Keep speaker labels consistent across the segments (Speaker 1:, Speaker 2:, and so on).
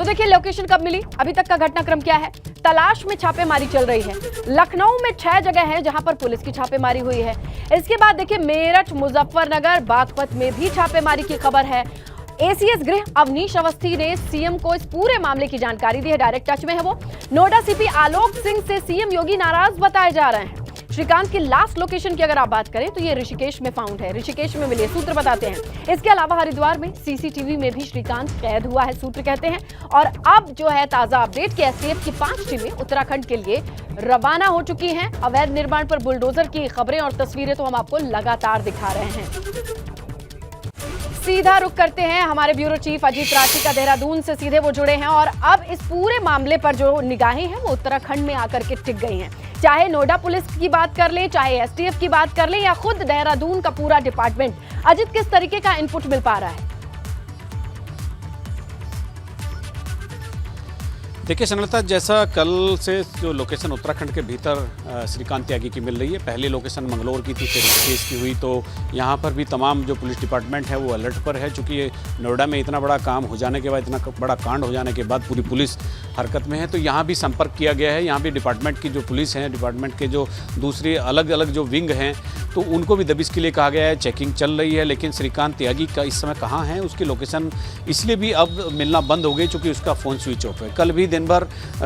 Speaker 1: तो देखिए लोकेशन कब मिली, अभी तक का घटनाक्रम क्या है। तलाश में छापेमारी चल रही है। लखनऊ में 6 जगह है जहां पर पुलिस की छापेमारी हुई है। इसके बाद देखिए मेरठ, मुजफ्फरनगर, बागपत में भी छापेमारी की खबर है। एसीएस गृह अवनीश अवस्थी ने सीएम को इस पूरे मामले की जानकारी दी है। डायरेक्ट टच में है वो। नोएडा सीपी आलोक सिंह से सीएम योगी नाराज बताए जा रहे हैं। श्रीकांत की लास्ट लोकेशन की अगर आप बात करें तो ये ऋषिकेश में फाउंड है, ऋषिकेश में मिले, सूत्र बताते हैं। इसके अलावा हरिद्वार में सीसीटीवी में भी श्रीकांत कैद हुआ है, सूत्र कहते हैं। और अब जो है ताजा अपडेट कि एसटीएफ की 5 टीमें उत्तराखंड के लिए रवाना हो चुकी हैं। अवैध निर्माण पर बुलडोजर की खबरें और तस्वीरें तो हम आपको लगातार दिखा रहे हैं। सीधा रुख करते हैं, हमारे ब्यूरो चीफ अजीत राठी का देहरादून से सीधे वो जुड़े हैं और अब इस पूरे मामले पर जो निगाहें हैं वो उत्तराखंड में आकर के टिक गई हैं। चाहे नोएडा पुलिस की बात कर लें, चाहे एसटीएफ की बात कर लें या खुद देहरादून का पूरा डिपार्टमेंट, अजीत किस तरीके का इनपुट मिल पा रहा है?
Speaker 2: देखिए स्नेहलता, जैसा कल से जो लोकेशन उत्तराखंड के भीतर श्रीकांत त्यागी की मिल रही है, पहली लोकेशन मंगलौर की थी, फिर ऋषिकेश की हुई, तो यहाँ पर भी तमाम जो पुलिस डिपार्टमेंट है वो अलर्ट पर है। चूँकि नोएडा में इतना बड़ा काम हो जाने के बाद, इतना बड़ा कांड हो जाने के बाद पूरी पुलिस हरकत में है, तो यहाँ भी संपर्क किया गया है। यहाँ भी डिपार्टमेंट की जो पुलिस है, डिपार्टमेंट के जो दूसरे अलग अलग जो विंग हैं, तो उनको भी दबिश के लिए कहा गया है। चेकिंग चल रही है, लेकिन श्रीकांत त्यागी का इस समय कहाँ है, उसकी लोकेशन इसलिए भी अब मिलना बंद हो गई चूँकि उसका फ़ोन स्विच ऑफ है।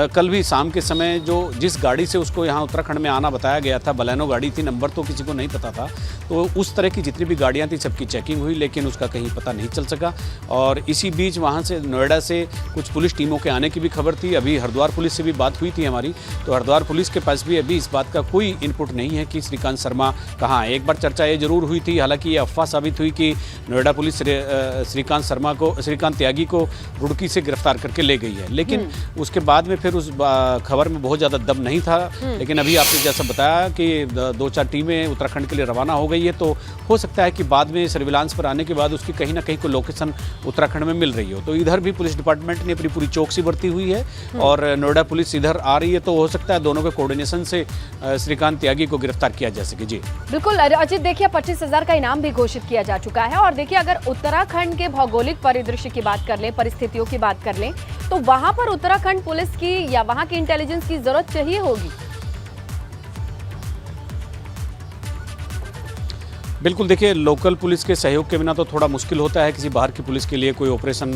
Speaker 2: कल भी शाम के समय जिस गाड़ी से उसको यहाँ उत्तराखंड में आना बताया गया था, बलेनो गाड़ी थी, नंबर तो किसी को नहीं पता था, तो उस तरह की जितनी भी गाड़ियाँ थी सबकी चेकिंग हुई, लेकिन उसका कहीं पता नहीं चल सका। और इसी बीच वहाँ से नोएडा से कुछ पुलिस टीमों के आने की भी खबर थी। अभी हरिद्वार पुलिस से भी बात हुई थी हमारी, तो हरिद्वार पुलिस के पास भी अभी इस बात का कोई इनपुट नहीं है कि श्रीकांत शर्मा कहाँ है। एक बार चर्चा ये जरूर हुई थी, हालांकि ये अफवाह साबित हुई कि नोएडा पुलिस श्रीकांत त्यागी को रुड़की से गिरफ्तार करके ले गई है, लेकिन उसके बाद में फिर उस खबर में बहुत ज़्यादा दम नहीं था। लेकिन अभी आपने जैसा बताया कि 2-4 टीमें उत्तराखंड के लिए रवाना हो गई है, तो हो सकता है कि बाद में सर्विलांस पर आने के बाद उसकी कहीं ना कहीं कोई लोकेशन उत्तराखंड में मिल रही हो। तो इधर भी पुलिस डिपार्टमेंट ने अपनी पूरी चौकसी बरती हुई है और नोएडा पुलिस इधर आ रही है, तो हो सकता है दोनों के कोऑर्डिनेशन से श्रीकांत त्यागी को गिरफ्तार किया जा सके। जी
Speaker 1: बिल्कुल अजित, देखिए 25,000 का इनाम भी घोषित किया जा चुका है। और देखिए अगर उत्तराखंड के भौगोलिक परिदृश्य की बात कर लें, परिस्थितियों की बात कर लें, तो वहां पर उत्तराखंड पुलिस की या वहां की इंटेलिजेंस की जरूरत चाहिए होगी।
Speaker 2: बिल्कुल, देखिए लोकल पुलिस के सहयोग के बिना तो थोड़ा मुश्किल होता है किसी बाहर की पुलिस के लिए कोई ऑपरेशन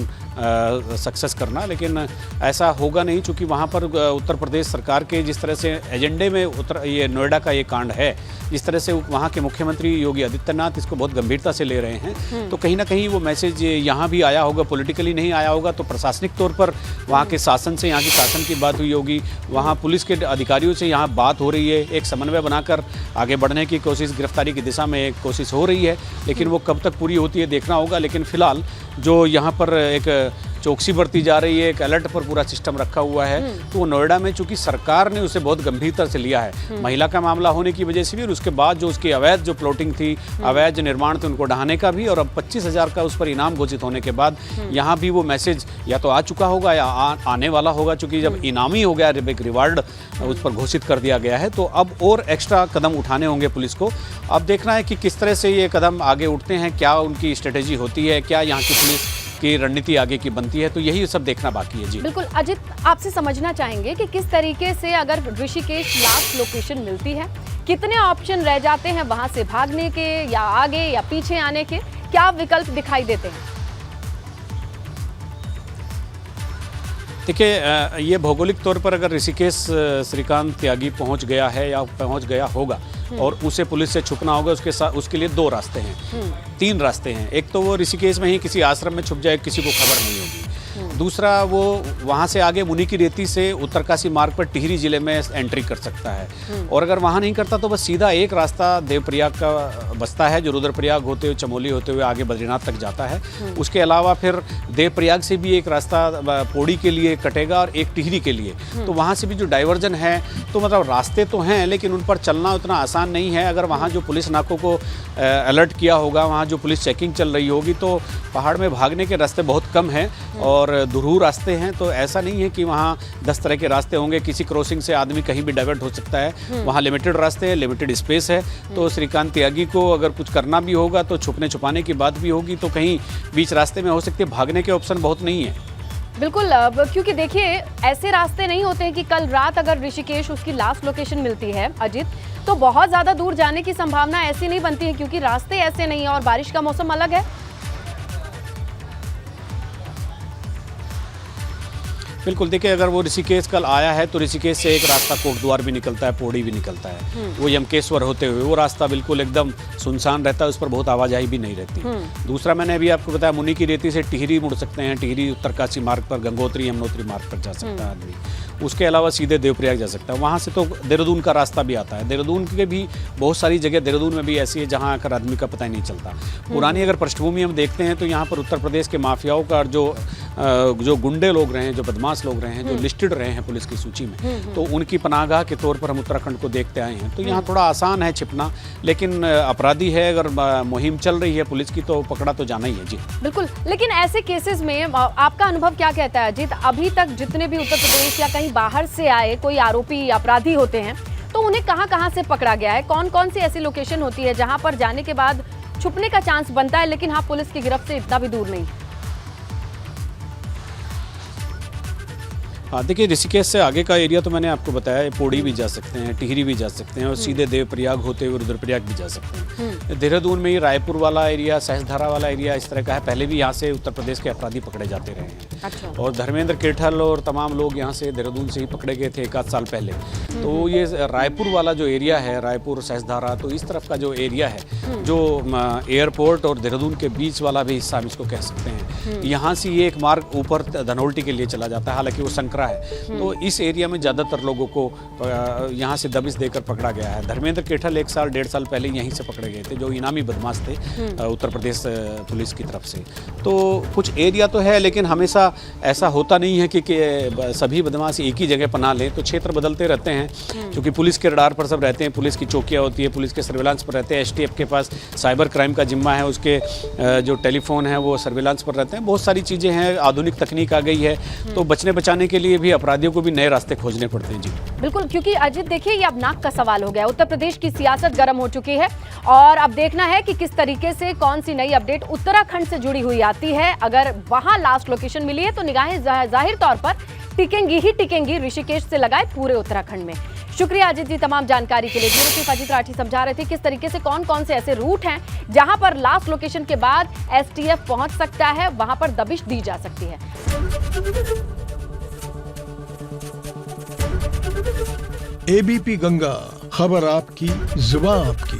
Speaker 2: सक्सेस करना, लेकिन ऐसा होगा नहीं चूँकि वहाँ पर उत्तर प्रदेश सरकार के जिस तरह से एजेंडे में ये नोएडा का ये कांड है, जिस तरह से वहाँ के मुख्यमंत्री योगी आदित्यनाथ इसको बहुत गंभीरता से ले रहे हैं, तो कहीं ना कहीं वो मैसेज यहाँ भी आया होगा, पॉलिटिकली नहीं आया होगा, तो प्रशासनिक तौर पर वहाँ के शासन से, यहाँ की शासन की बात हुई होगी, वहाँ पुलिस के अधिकारियों से यहाँ बात हो रही है, एक समन्वय बनाकर आगे बढ़ने की कोशिश, गिरफ्तारी की दिशा में एक कोशिश हो रही है, लेकिन वो कब तक पूरी होती है देखना होगा। लेकिन फिलहाल जो यहाँ पर एक चौकसी बरती जा रही है, एक अलर्ट पर पूरा सिस्टम रखा हुआ है, तो नोएडा में चूंकि सरकार ने उसे बहुत गंभीरता से लिया है, महिला का मामला होने की वजह से भी, और उसके बाद जो उसकी अवैध जो प्लॉटिंग थी, अवैध जो निर्माण थे, उनको ढहाने का भी, और अब 25,000 का उस पर इनाम घोषित होने के बाद यहाँ भी वो मैसेज या तो आ चुका होगा या आने वाला होगा। चूंकि जब इनामी हो गया, एक रिवार्ड उस पर घोषित कर दिया गया है, तो अब और एक्स्ट्रा कदम उठाने होंगे पुलिस को। अब देखना है कि किस तरह से ये कदम आगे उठते हैं, क्या उनकी स्ट्रेटेजी होती है, क्या यहाँ की पुलिस की रणनीति आगे की बनती है, तो यही सब देखना बाकी है। जी
Speaker 1: बिल्कुल अजित, आपसे समझना चाहेंगे कि किस तरीके से अगर ऋषिकेश लास्ट लोकेशन मिलती है, कितने ऑप्शन रह जाते हैं वहां से भागने के या आगे या पीछे आने के, क्या विकल्प दिखाई देते हैं?
Speaker 2: देखिए ये भौगोलिक तौर पर अगर ऋषिकेश श्रीकांत त्यागी पहुंच गया है या पहुंच गया होगा और उसे पुलिस से छुपना होगा, उसके लिए 2 रास्ते हैं, 3 रास्ते हैं। एक तो वो ऋषिकेश में ही किसी आश्रम में छुप जाए, किसी को खबर नहीं होगी। दूसरा, वो वहाँ से आगे मुनि की रेती से उत्तरकाशी मार्ग पर टिहरी जिले में एंट्री कर सकता है, और अगर वहाँ नहीं करता तो बस सीधा एक रास्ता देवप्रयाग का बसता है, जो रुद्रप्रयाग होते हुए, चमोली होते हुए आगे बद्रीनाथ तक जाता है। उसके अलावा फिर देवप्रयाग से भी एक रास्ता पौड़ी के लिए कटेगा और एक टिहरी के लिए, तो वहाँ से भी जो डाइवर्जन है, तो मतलब रास्ते तो हैं, लेकिन उन पर चलना उतना आसान नहीं है। अगर वहाँ जो पुलिस नाकों को अलर्ट किया होगा, वहाँ जो पुलिस चेकिंग चल रही होगी, तो पहाड़ में भागने के रास्ते बहुत कम हैं और दुरू रास्ते हैं, तो ऐसा नहीं है कि वहाँ 10 तरह के रास्ते होंगे, किसी क्रॉसिंग से आदमी कहीं भी डाइवर्ट हो सकता है। वहाँ लिमिटेड रास्ते हैं, लिमिटेड स्पेस है, तो श्रीकांत त्यागी को अगर कुछ करना भी होगा तो छुपने छुपाने की बात भी होगी, तो कहीं बीच रास्ते में हो सकती है, भागने के ऑप्शन बहुत नहीं है।
Speaker 1: बिल्कुल, क्योंकि देखिए ऐसे रास्ते नहीं होते हैं कि कल रात अगर ऋषिकेश उसकी लास्ट लोकेशन मिलती है अजित, तो बहुत ज़्यादा दूर जाने की संभावना ऐसी नहीं बनती है, क्योंकि रास्ते ऐसे नहीं है और बारिश का मौसम अलग है।
Speaker 2: बिल्कुल, देखिए अगर वो ऋषिकेश कल आया है तो ऋषिकेश से एक रास्ता कोटद्वार भी निकलता है, पौड़ी भी निकलता है, वो यमकेश्वर होते हुए वो रास्ता बिल्कुल एकदम सुनसान रहता है, उस पर बहुत आवाजाही भी नहीं रहती। दूसरा मैंने अभी आपको बताया, मुनि की रेती से टिहरी मुड़ सकते हैं, टिहरी उत्तरकाशी मार्ग पर, गंगोत्री यमुनोत्री मार्ग पर जा सकता है आदमी। उसके अलावा सीधे देवप्रयाग जा सकता है। वहाँ से तो देहरादून का रास्ता भी आता है। देहरादून के भी बहुत सारी जगह देहरादून में भी ऐसी है जहाँ आकर आदमी का पता ही नहीं चलता। पुरानी अगर पृष्ठभूमि हम देखते हैं तो यहाँ पर उत्तर प्रदेश के माफियाओं का जो गुंडे लोग रहे हैं, जो बदमाश लोग रहे हैं, जो लिस्टेड रहे हैं पुलिस की सूची में, तो उनकी पनाहगाह के तौर पर हम उत्तराखंड को देखते आए हैं। तो यहाँ थोड़ा आसान है छिपना, लेकिन अपराधी है, अगर मुहिम चल रही है पुलिस की तो पकड़ा तो जाना ही है। जी
Speaker 1: बिल्कुल, लेकिन ऐसे केसेस में आपका अनुभव क्या कहता है अजीत? अभी तक जितने भी उत्तर प्रदेश या कहीं बाहर से आए कोई आरोपी अपराधी होते हैं तो उन्हें कहां से पकड़ा गया है? कौन कौन सी ऐसी लोकेशन होती है जहां पर जाने के बाद छुपने का चांस बनता है, लेकिन हाँ पुलिस की गिरफ्त से इतना भी दूर नहीं?
Speaker 2: हाँ, देखिए ऋषिकेश से आगे का एरिया तो मैंने आपको बताया, पौड़ी भी जा सकते हैं, टिहरी भी जा सकते हैं और सीधे देवप्रयाग होते हुए रुद्रप्रयाग भी जा सकते हैं। देहरादून में ही रायपुर वाला एरिया, सहस्त्रधारा वाला एरिया इस तरह का है। पहले भी यहाँ से उत्तर प्रदेश के अपराधी पकड़े जाते रहे हैं।
Speaker 1: अच्छा।
Speaker 2: और धर्मेंद्र केठल और तमाम लोग यहाँ से देहरादून से ही पकड़े गए थे 1 साल पहले। तो ये रायपुर वाला जो एरिया है, रायपुर सहस्त्रधारा, तो इस तरफ का जो एरिया है, जो एयरपोर्ट और देहरादून के बीच वाला भी हिस्सा हम इसको कह सकते हैं, यहाँ से ये एक मार्ग ऊपर धनौल्टी के लिए चला जाता है, हालांकि वो संकरा है। तो इस एरिया में ज़्यादातर लोगों को यहाँ से दबिश देकर पकड़ा गया है। धर्मेंद्र केठल 1 साल 1.5 साल पहले यहीं से पकड़े गए थे, जो इनामी बदमाश थे उत्तर प्रदेश पुलिस की तरफ से। तो कुछ एरिया तो है, लेकिन हमेशा ऐसा होता नहीं है कि सभी बदमाश एक ही जगह पनाह लें। तो क्षेत्र बदलते रहते हैं, क्योंकि पुलिस के रडार पर सब रहते हैं, पुलिस की चौकियाँ होती है, पुलिस के सर्विलांस पर रहते हैं। STF के पास साइबर क्राइम का जिम्मा है, उसके जो टेलीफोन है वो सर्विलांस पर रहते हैं। बहुत सारी चीज़ें हैं, आधुनिक तकनीक आ गई है, तो बचने बचाने के लिए भी अपराधियों को भी नए रास्ते खोजने पड़ते हैं। जी
Speaker 1: बिल्कुल, क्योंकि अजित देखिए ये अब नाक का सवाल हो गया। उत्तर प्रदेश की सियासत गर्म हो चुकी है और अब देखना है कि किस तरीके से कौन सी नई अपडेट उत्तराखंड से जुड़ी हुई आती है। अगर वहां लास्ट लोकेशन मिली है तो निगाहें जाहिर तौर पर टिकेंगी ऋषिकेश से लगाए पूरे उत्तराखंड में। शुक्रिया अजित जी तमाम जानकारी के लिए। ब्यूरो चीफ अजित राठी समझा रहे थे किस तरीके से कौन कौन से ऐसे रूट हैं जहां पर लास्ट लोकेशन के बाद STF पहुंच सकता है, वहां पर दबिश दी जा सकती है।
Speaker 3: ABP गंगा, खबर आपकी, जुबान आपकी।